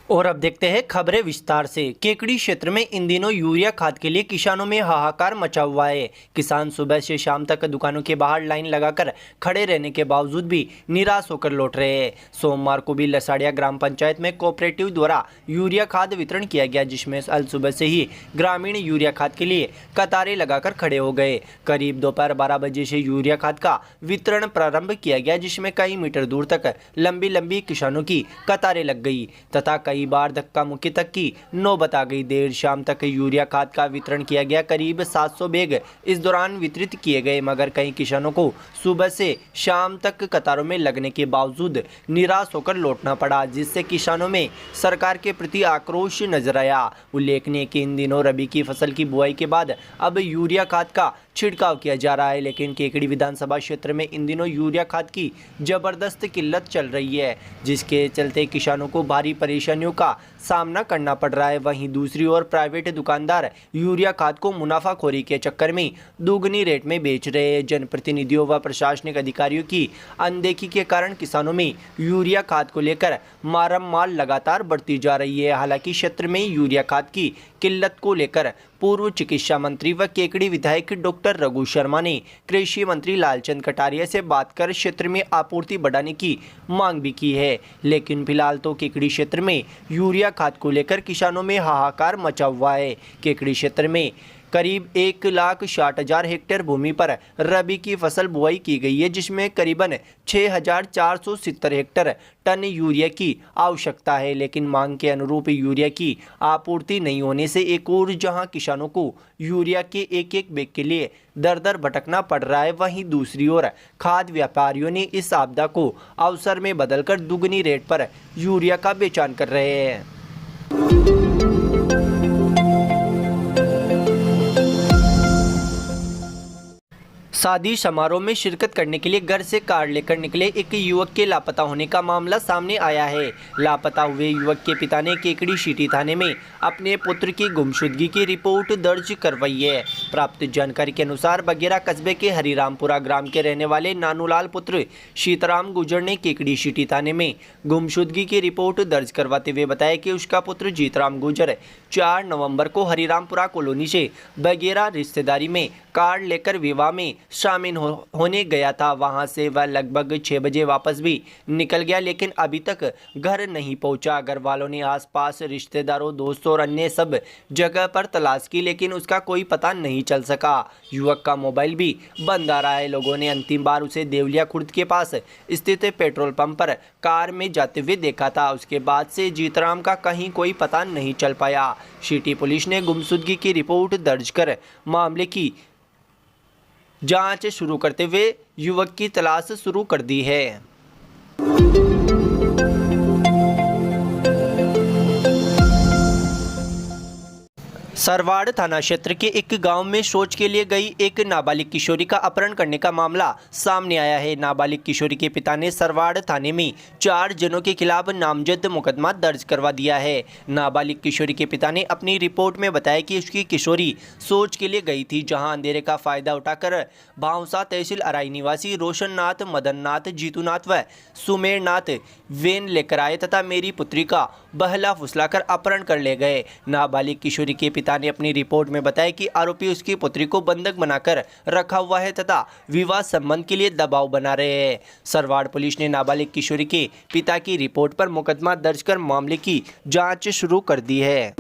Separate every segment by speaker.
Speaker 1: और अब देखते हैं खबरें विस्तार से। केकड़ी क्षेत्र में इन दिनों यूरिया खाद के लिए किसानों में हाहाकार मचा हुआ है। किसान सुबह से शाम तक दुकानों के बाहर लाइन लगाकर खड़े रहने के बावजूद भी निराश होकर लौट रहे हैं। सोमवार को भी लसाड़िया ग्राम पंचायत में कोऑपरेटिव द्वारा यूरिया खाद वितरण किया गया, जिसमें अल सुबह से ही ग्रामीण यूरिया खाद के लिए कतारें लगाकर खड़े हो गए। करीब दोपहर 12 बजे से यूरिया खाद का वितरण प्रारंभ किया गया, जिसमें कई मीटर दूर तक लंबी लंबी किसानों की कतारें लग गई तथा कई बार धक्का मुक्की तक की नौबत आ गई। देर शाम तक यूरिया खाद का वितरण किया गया। करीब 700 बैग इस दौरान वितरित किए गए, मगर कई किसानों को सुबह से शाम तक कतारों में लगने के बावजूद निराश होकर लौटना पड़ा, जिससे किसानों में सरकार के प्रति आक्रोश नजर आया। उल्लेखनीय कि इन दिनों रबी की फसल की बुआई के बाद अब यूरिया खाद का छिड़काव किया जा रहा है, लेकिन केकड़ी विधानसभा क्षेत्र में इन दिनों यूरिया खाद की जबरदस्त किल्लत चल रही है, जिसके चलते किसानों को भारी परेशानियों का सामना करना पड़ रहा है। वहीं दूसरी ओर प्राइवेट दुकानदार यूरिया खाद को मुनाफाखोरी के चक्कर में दोगुनी रेट में बेच रहे हैं। जनप्रतिनिधियों व प्रशासनिक अधिकारियों की अनदेखी के कारण किसानों में यूरिया खाद को लेकर मारामार लगातार बढ़ती जा रही है। हालांकि क्षेत्र में यूरिया खाद की किल्लत को लेकर पूर्व चिकित्सा मंत्री व केकड़ी विधायक डॉक्टर रघु शर्मा ने कृषि मंत्री लालचंद कटारिया से बात कर क्षेत्र में आपूर्ति बढ़ाने की मांग भी की है, लेकिन फिलहाल तो केकड़ी क्षेत्र में यूरिया खाद को लेकर किसानों में हाहाकार मचा हुआ है। केकड़ी क्षेत्र में करीब 1,60,000 हेक्टेयर भूमि पर रबी की फसल बुआई की गई है, जिसमें करीबन 6,470 हेक्टेयर टन यूरिया की आवश्यकता है, लेकिन मांग के अनुरूप यूरिया की आपूर्ति नहीं होने से एक और जहां किसानों को यूरिया के एक एक बैग के लिए दर दर भटकना पड़ रहा है, वहीं दूसरी ओर खाद व्यापारियों ने इस आपदा को अवसर में बदलकर दुगनी रेट पर यूरिया का बेचान कर रहे हैं। शादी समारोह में शिरकत करने के लिए घर से कार लेकर निकले एक युवक के लापता होने का मामला सामने आया है। लापता हुए युवक के पिता ने केकड़ी सिटी थाने में अपने पुत्र की गुमशुदगी की रिपोर्ट दर्ज करवाई है। प्राप्त जानकारी के अनुसार बगेरा कस्बे के हरिरामपुरा ग्राम के रहने वाले नानूलाल पुत्र सीताराम गुजर ने केकड़ी सिटी थाने में गुमशुदगी की रिपोर्ट दर्ज करवाते हुए बताया कि उसका पुत्र जीतराम गुजर 4 नवंबर को हरिरामपुरा कॉलोनी से बगेरा रिश्तेदारी में कार लेकर विवाह में शामिल होने गया था। वहां से वह लगभग 6 बजे वापस भी निकल गया, लेकिन अभी तक घर नहीं पहुंचा। घर वालों ने आसपास रिश्तेदारों, दोस्तों और अन्य सब जगह पर तलाश की, लेकिन उसका कोई पता नहीं चल सका। युवक का मोबाइल भी बंद आ रहा है। लोगों ने अंतिम बार उसे देवलिया खुर्द के पास स्थित पेट्रोल पंप पर कार में जाते हुए देखा था। उसके बाद से जीतराम का कहीं कोई पता नहीं चल पाया। सिटी पुलिस ने गुमशुदगी की रिपोर्ट दर्ज कर मामले की जांच शुरू करते हुए युवक की तलाश शुरू कर दी है। सरवाड़ थाना क्षेत्र के एक गांव में शौच के लिए गई एक नाबालिग किशोरी का अपहरण करने का मामला सामने आया है। नाबालिग किशोरी के पिता ने सरवाड़ थाने में 4 जनों के खिलाफ नामजद मुकदमा दर्ज करवा दिया है। नाबालिग किशोरी के पिता ने अपनी रिपोर्ट में बताया कि उसकी किशोरी शौच के लिए गई थी, जहां अंधेरे का फायदा उठाकर भावसा तहसील अराई निवासी रोशन नाथ, मदन नाथ, जीतूनाथ व सुमेर नाथ वैन लेकर आए तथा मेरी पुत्री का बहला फुसलाकर अपहरण कर ले गए। नाबालिग किशोरी के पिता ने अपनी रिपोर्ट में बताया कि आरोपी उसकी पुत्री को बंधक बनाकर रखा हुआ है तथा विवाह संबंध के लिए दबाव बना रहे हैं। सरवाड़ पुलिस ने नाबालिग किशोरी के पिता की रिपोर्ट पर मुकदमा दर्ज कर मामले की जांच शुरू कर दी है।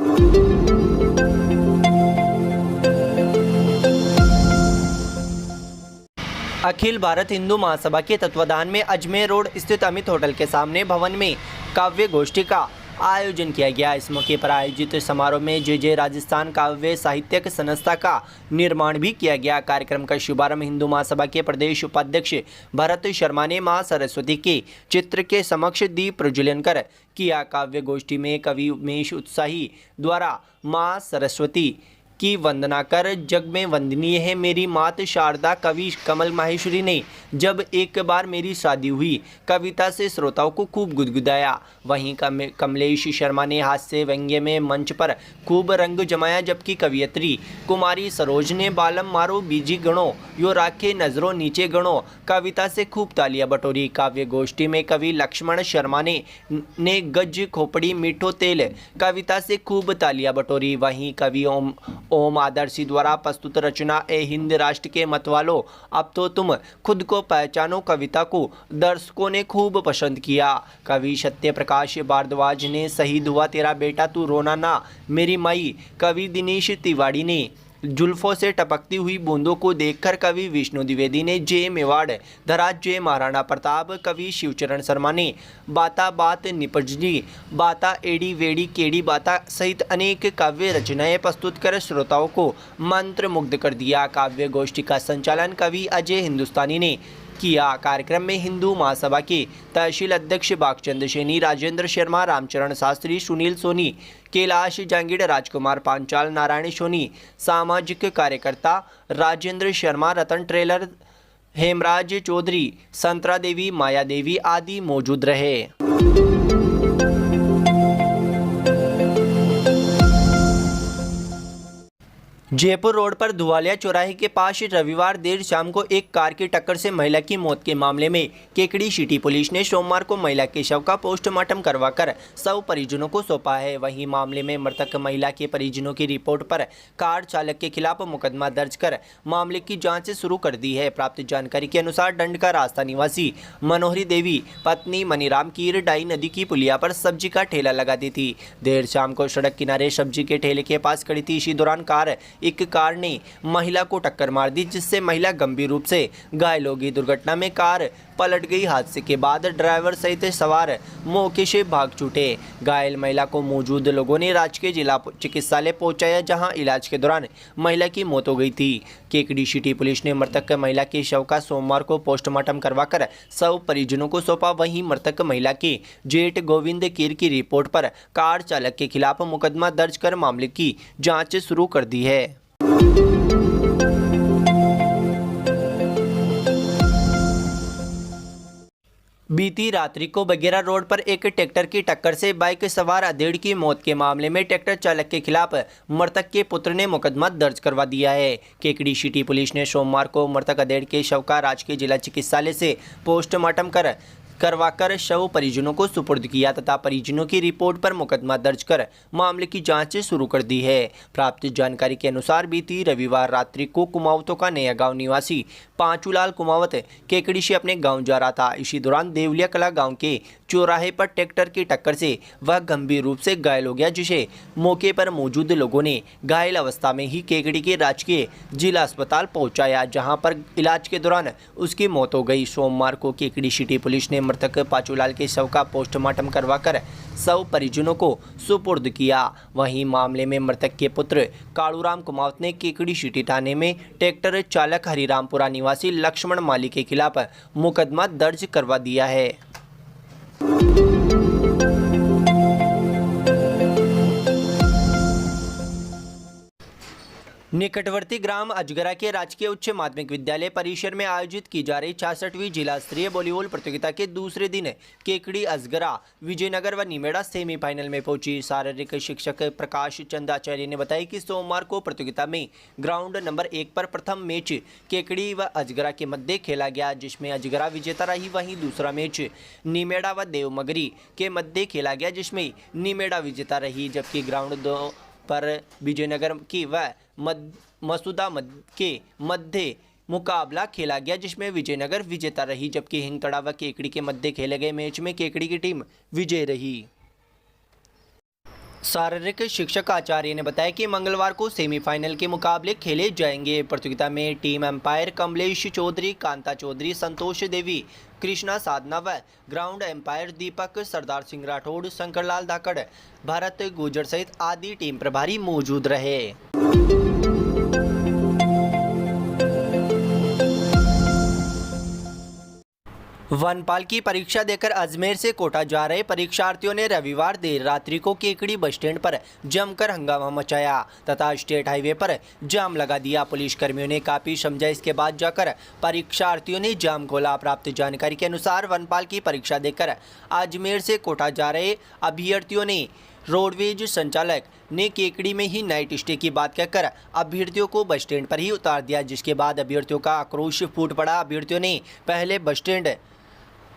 Speaker 1: अखिल भारत हिंदू महासभा के तत्वाधान में अजमेर रोड स्थित अमित होटल के सामने भवन में काव्य गोष्ठी का आयोजन किया गया। इस मौके पर आयोजित समारोह में जय राजस्थान काव्य साहित्यक संस्था का निर्माण भी किया गया। कार्यक्रम का शुभारंभ हिंदू महासभा के प्रदेश उपाध्यक्ष भरत शर्मा ने मां सरस्वती के चित्र के समक्ष दीप प्रज्वलन कर किया। काव्य गोष्ठी में कवि उमेश उत्साही द्वारा मां सरस्वती की वंदना कर जग में वंदनीय है मेरी मात शारदा। कवि कमल माहेश्वरी ने जब एक बार मेरी शादी हुई कविता से श्रोताओं को खूब गुदगुदाया। वहीं कमलेश शर्मा ने हास्य व्यंग्य में मंच पर खूब रंग जमाया, जबकि कवियत्री कुमारी सरोज ने बालम मारो बीजी गणों यो राखे नजरों नीचे गणों कविता से खूब तालियां बटोरी। काव्य गोष्ठी में कवि लक्ष्मण शर्मा ने गज खोपड़ी मीठो तेल कविता से खूब तालियां बटोरी। वहीं कवि ओम आदर्शी द्वारा प्रस्तुत रचना ए हिंद राष्ट्र के मतवालों अब तो तुम खुद को पहचानो कविता को दर्शकों ने खूब पसंद किया। कवि सत्य प्रकाश भारद्वाज ने शहीद हुआ तेरा बेटा तू रोना ना मेरी माई। कवि दिनेश तिवारी ने जुल्फों से टपकती हुई बूंदों को देखकर कवि विष्णु द्विवेदी ने जय मेवाड़ धरा जय महाराणा प्रताप। कवि शिवचरण शर्मा ने बाता बात निपजली बाता एड़ी वेड़ी केड़ी बाता सहित अनेक काव्य रचनाएं प्रस्तुत कर श्रोताओं को मंत्र मुग्ध कर दिया। काव्य गोष्ठी का संचालन कवि अजय हिंदुस्तानी ने किया। कार्यक्रम में हिंदू महासभा के तहसील अध्यक्ष बागचंद सैनी, राजेंद्र शर्मा, रामचरण शास्त्री, सुनील सोनी, कैलाश जांगीड़, राजकुमार पांचाल, नारायण सोनी, सामाजिक कार्यकर्ता राजेंद्र शर्मा, रतन ट्रेलर, हेमराज चौधरी, संतरा देवी, माया देवी आदि मौजूद रहे। जयपुर रोड पर धुवालिया चौराहे के पास रविवार देर शाम को एक कार की टक्कर से महिला की मौत के मामले में केकड़ी सिटी पुलिस ने सोमवार को महिला के शव का पोस्टमार्टम करवाकर शव परिजनों को सौंपा है। वहीं मामले में मृतक महिला के परिजनों की रिपोर्ट पर कार चालक के खिलाफ मुकदमा दर्ज कर मामले की जाँच शुरू कर दी है। प्राप्त जानकारी के अनुसार दंड का रास्ता निवासी मनोहरी देवी पत्नी मनीराम कीर डाई नदी की पुलिया पर सब्जी का ठेला लगाती थी। देर शाम को सड़क किनारे सब्जी के ठेले के पास खड़ी थी। इसी दौरान एक कार ने महिला को टक्कर मार दी, जिससे महिला गंभीर रूप से घायल हो गई। दुर्घटना में कार पलट गई। हादसे के बाद ड्राइवर सहित सवार मौके से भाग छूटे। घायल महिला को मौजूद लोगों ने राजकीय जिला चिकित्सालय पहुंचाया, जहां इलाज के दौरान महिला की मौत हो गई थी। केकड़ी सिटी पुलिस ने मृतक महिला के शव का सोमवार को पोस्टमार्टम करवाकर शव परिजनों को सौंपा। वहीं मृतक महिला के जेठ गोविंद कीर की रिपोर्ट पर कार चालक के खिलाफ मुकदमा दर्ज कर मामले की जाँच शुरू कर दी है। बीती रात्रि को बगेरा रोड पर एक ट्रैक्टर की टक्कर से बाइक सवार अधेड़ की मौत के मामले में ट्रैक्टर चालक के खिलाफ मृतक के पुत्र ने मुकदमा दर्ज करवा दिया है। केकड़ी सिटी पुलिस ने सोमवार को मृतक अधेड़ के शव का राजकीय जिला चिकित्सालय से पोस्टमार्टम करवाकर शव परिजनों को सुपुर्द किया तथा परिजनों की रिपोर्ट पर मुकदमा दर्ज कर मामले की जांच शुरू कर दी है। प्राप्त जानकारी के अनुसार बीती रविवार रात्रि को कुमावतों का नया गांव निवासी पांचूलाल कुमावत केकड़ी से अपने गांव जा रहा था। इसी दौरान देवलिया कला गांव के चौराहे पर ट्रैक्टर की टक्कर से वह गंभीर रूप से घायल हो गया, जिसे मौके पर मौजूद लोगों ने घायल अवस्था में ही केकड़ी के राजकीय जिला अस्पताल पहुंचाया, जहां पर इलाज के दौरान उसकी मौत हो गई। सोमवार को केकड़ी सिटी पुलिस ने मृतक पाचूलाल के शव का पोस्टमार्टम करवाकर शव परिजनों को सुपुर्द किया। वहीं मामले में मृतक के पुत्र कालूराम कुमावत ने केकड़ी सिटी थाने में ट्रैक्टर चालक हरिरामपुरा निवासी लक्ष्मण माली के खिलाफ मुकदमा दर्ज करवा दिया है। निकटवर्ती ग्राम अजगरा के राजकीय उच्च माध्यमिक विद्यालय परिसर में आयोजित की जा रही 66वीं जिला स्तरीय वॉलीबॉल प्रतियोगिता के दूसरे दिन केकड़ी अजगरा विजयनगर व निमेड़ा सेमीफाइनल में पहुंची। शारीरिक शिक्षक प्रकाश चंद आचार्य ने बताया कि सोमवार को प्रतियोगिता में ग्राउंड नंबर 1 पर प्रथम मैच केकड़ी व अजगरा के मध्य खेला गया, जिसमें अजगरा विजेता रही। वहीं दूसरा मैच निमेड़ा व देवमगरी के मध्य खेला गया, जिसमें निमेड़ा विजेता रही। जबकि ग्राउंड 2 पर विजयनगर की व मसूदा के मध्य मुकाबला खेला गया, जिसमें विजयनगर विजेता रही। जबकि हिंगतड़ा व केकड़ी के मध्य खेले गए मैच में केकड़ी की टीम विजय रही। शारीरिक शिक्षक आचार्य ने बताया कि मंगलवार को सेमीफाइनल के मुकाबले खेले जाएंगे। प्रतियोगिता में टीम एम्पायर कमलेश चौधरी, कांता चौधरी, संतोष देवी, कृष्णा साधना व ग्राउंड एम्पायर दीपक, सरदार सिंह राठौड़, शंकरलाल धाकड़, भारत गुजर सहित आदि टीम प्रभारी मौजूद रहे। वनपाल की परीक्षा देकर अजमेर से कोटा जा रहे परीक्षार्थियों ने रविवार देर रात्रि को केकड़ी बस स्टैंड पर जमकर हंगामा मचाया तथा स्टेट हाईवे पर जाम लगा दिया। पुलिस कर्मियों ने काफी समझाइश के बाद जाकर परीक्षार्थियों ने जाम खोला। प्राप्त जानकारी के अनुसार वनपाल की परीक्षा देकर अजमेर से कोटा जा रहे अभ्यर्थियों ने रोडवेज संचालक ने केकड़ी में ही नाइट स्टे की बात कहकर अभ्यर्थियों को बस स्टैंड पर ही उतार दिया, जिसके बाद अभ्यर्थियों का आक्रोश फूट पड़ा। अभ्यर्थियों ने पहले बस स्टैंड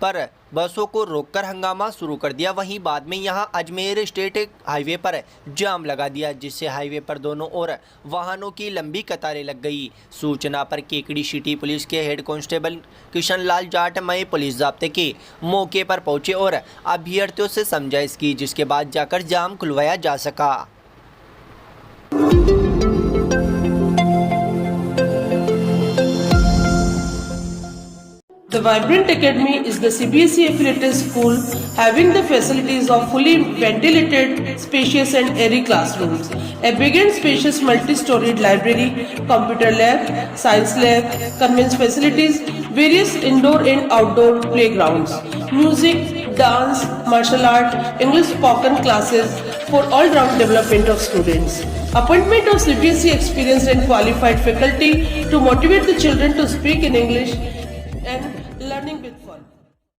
Speaker 1: पर बसों को रोककर हंगामा शुरू कर दिया, वहीं बाद में यहां अजमेर स्टेट हाईवे पर जाम लगा दिया, जिससे हाईवे पर दोनों ओर वाहनों की लंबी कतारें लग गई। सूचना पर केकड़ी सिटी पुलिस के हेड कांस्टेबल किशन लाल जाट मई पुलिस ज़ाब्ते के मौके पर पहुंचे और अभ्यर्थियों से समझाइश की, जिसके बाद जाकर जाम खुलवाया जा सका।
Speaker 2: The Vibrant Academy is the CBSE affiliated school having the facilities of fully ventilated, spacious and airy classrooms, a big and spacious multi-storied library, computer lab, science lab, conveyance facilities, various indoor and outdoor playgrounds, music, dance, martial art, English spoken classes for all-round development of students. Appointment of CBSE experienced and qualified faculty to motivate the children to speak in English and learning with fun.